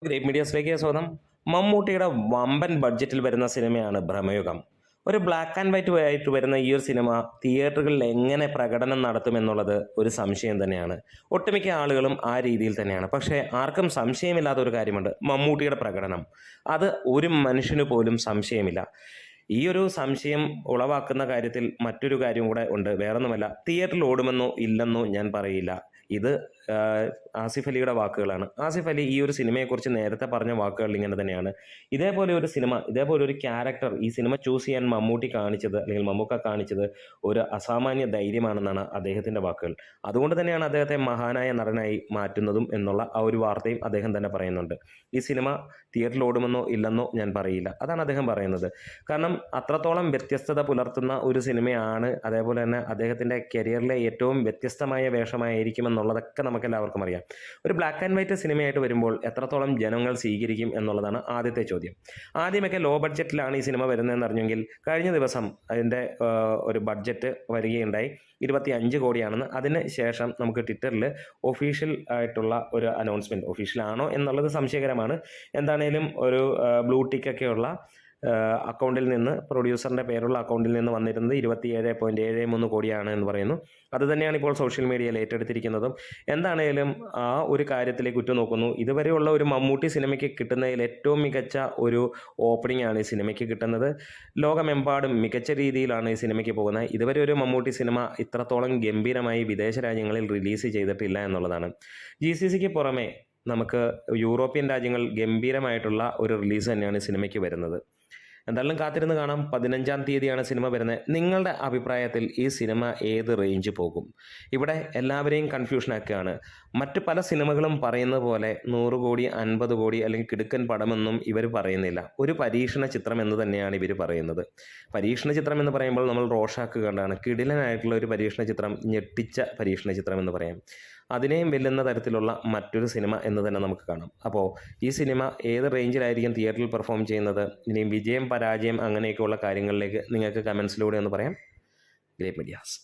Great മീഡിയസിലേക്ക് സ്വാഗതം. മമ്മൂട്ടിയുടെ വമ്പൻ ബഡ്ജറ്റിൽ വരുന്ന സിനിമയാണ് ഭ്രമയുഗം. ഒരു ബ്ലാക്ക് ആൻഡ് വൈറ്റ് ആയിട്ട് വരുന്ന ഈ ഒരു സിനിമ തിയേറ്ററുകളിൽ എങ്ങനെ പ്രകടനം നടത്തുമെന്നുള്ളത് ഒരു സംശയം തന്നെയാണ്. ഒട്ടുമിക്ക ആളുകളും ആ രീതിയിൽ തന്നെയാണ്. പക്ഷേ ആർക്കും സംശയമില്ലാത്ത ഒരു കാര്യമുണ്ട്, മമ്മൂട്ടിയുടെ പ്രകടനം. അത് ഒരു മനുഷ്യന് പോലും സംശയമില്ല. ഈ ഒരു സംശയം ഉളവാക്കുന്ന കാര്യത്തിൽ മറ്റൊരു കാര്യം കൂടെ ഉണ്ട്. വേറൊന്നുമല്ല, തിയേറ്ററിൽ ഓടുമെന്നോ ഇല്ലെന്നോ ഞാൻ പറയില്ല. ഇത് ആസിഫ് അലിയുടെ വാക്കുകളാണ്. ആസിഫ് അലി ഈ ഒരു സിനിമയെക്കുറിച്ച് നേരത്തെ പറഞ്ഞ വാക്കുകൾ ഇങ്ങനെ തന്നെയാണ്. ഇതേപോലെ ഒരു സിനിമ, ഇതേപോലെ ഒരു ക്യാരക്ടർ ഈ സിനിമ ചൂസ് ചെയ്യാൻ മമ്മൂട്ടി കാണിച്ചത്, അല്ലെങ്കിൽ മമ്മൂക്ക കാണിച്ചത് ഒരു അസാമാന്യ ധൈര്യമാണെന്നാണ് അദ്ദേഹത്തിൻ്റെ വാക്കുകൾ. അതുകൊണ്ട് തന്നെയാണ് അദ്ദേഹത്തെ മഹാനായ നടനായി മാറ്റുന്നതും എന്നുള്ള ആ ഒരു വാർത്തയും അദ്ദേഹം തന്നെ പറയുന്നുണ്ട്. ഈ സിനിമ തിയേറ്ററിൽ ഓടുമെന്നോ ഇല്ലെന്നോ ഞാൻ പറയില്ല, അതാണ് അദ്ദേഹം പറയുന്നത്. കാരണം അത്രത്തോളം വ്യത്യസ്തത പുലർത്തുന്ന ഒരു സിനിമയാണ്. അതേപോലെ തന്നെ അദ്ദേഹത്തിൻ്റെ കരിയറിലെ ഏറ്റവും വ്യത്യസ്തമായ വേഷമായിരിക്കുമെന്നുള്ളതൊക്കെ നമുക്കെല്ലാവർക്കും അറിയാം. ഒരു ബ്ലാക്ക് ആൻഡ് വൈറ്റ് സിനിമയായിട്ട് വരുമ്പോൾ എത്രത്തോളം ജനങ്ങൾ സ്വീകരിക്കും എന്നുള്ളതാണ് ആദ്യത്തെ ചോദ്യം. ആദ്യമൊക്കെ ലോ ബഡ്ജറ്റിലാണ് ഈ സിനിമ വരുന്നതെന്ന് അറിഞ്ഞെങ്കിൽ കഴിഞ്ഞ ദിവസം അതിൻ്റെ ഒരു ബഡ്ജറ്റ് വരികയുണ്ടായി, 25 കോടിയാണെന്ന്. അതിന് ശേഷം നമുക്ക് ട്വിറ്ററിൽ ഒഫീഷ്യൽ ആയിട്ടുള്ള ഒരു അനൗൺസ്മെൻറ്റ്, ഒഫീഷ്യലാണോ എന്നുള്ളത് സംശയകരമാണ്, എന്താണേലും ഒരു ബ്ലൂ ടിക്കൊക്കെയുള്ള അക്കൗണ്ടിൽ നിന്ന്, പ്രൊഡ്യൂസറിൻ്റെ പേരുള്ള അക്കൗണ്ടിൽ നിന്ന് വന്നിരുന്നത് 27.73 കോടിയാണ് എന്ന് പറയുന്നു. അതുതന്നെയാണ് ഇപ്പോൾ സോഷ്യൽ മീഡിയയിൽ ഏറ്റെടുത്തിരിക്കുന്നതും. എന്താണേലും ആ ഒരു കാര്യത്തിലേക്ക് ഉറ്റുനോക്കുന്നു, ഇതുവരെയുള്ള ഒരു മമ്മൂട്ടി സിനിമയ്ക്ക് കിട്ടുന്നതിൽ ഏറ്റവും മികച്ച ഒരു ഓപ്പണിംഗ് ആണ് ഈ സിനിമയ്ക്ക് കിട്ടുന്നത്. ലോകമെമ്പാടും മികച്ച രീതിയിലാണ് ഈ സിനിമയ്ക്ക് പോകുന്നത്. ഇതുവരെ ഒരു മമ്മൂട്ടി സിനിമ ഇത്രത്തോളം ഗംഭീരമായി വിദേശ രാജ്യങ്ങളിൽ റിലീസ് ചെയ്തിട്ടില്ല എന്നുള്ളതാണ്. GCCക്ക് പുറമെ നമുക്ക് യൂറോപ്യൻ രാജ്യങ്ങൾ ഗംഭീരമായിട്ടുള്ള ഒരു റിലീസ് തന്നെയാണ് ഈ സിനിമയ്ക്ക് വരുന്നത്. എന്തായാലും കാത്തിരുന്ന് കാണാം. 15-ാം തീയതിയാണ് സിനിമ വരുന്നത്. നിങ്ങളുടെ അഭിപ്രായത്തിൽ ഈ സിനിമ ഏത് റേഞ്ച് പോകും? ഇവിടെ എല്ലാവരെയും കൺഫ്യൂഷനാക്കുകയാണ്. മറ്റ് പല സിനിമകളും പറയുന്നത് പോലെ 100 കോടി, 50 കോടി അല്ലെങ്കിൽ കിടുക്കൻ പടമെന്നും ഇവർ പറയുന്നില്ല. ഒരു പരീക്ഷണ ചിത്രം എന്ന് തന്നെയാണ് ഇവർ പറയുന്നത്. പരീക്ഷണ ചിത്രം എന്ന് പറയുമ്പോൾ നമ്മൾ റോഷാക്ക് കണ്ടാണ്, കിടിലനായിട്ടുള്ള ഒരു പരീക്ഷണ ചിത്രം, ഞെട്ടിച്ച പരീക്ഷണ ചിത്രം എന്ന് പറയാം. അതിനെയും വെല്ലുന്ന തരത്തിലുള്ള മറ്റൊരു സിനിമ എന്ന് തന്നെ നമുക്ക് കാണാം. അപ്പോൾ ഈ സിനിമ ഏത് റേഞ്ചിലായിരിക്കും തിയേറ്ററിൽ പെർഫോം ചെയ്യുന്നത്, ഇനിയും വിജയം പരാജയം അങ്ങനെയൊക്കെയുള്ള കാര്യങ്ങളിലേക്ക് നിങ്ങൾക്ക് കമൻസിലൂടെ ഒന്ന് പറയാം. Great medias.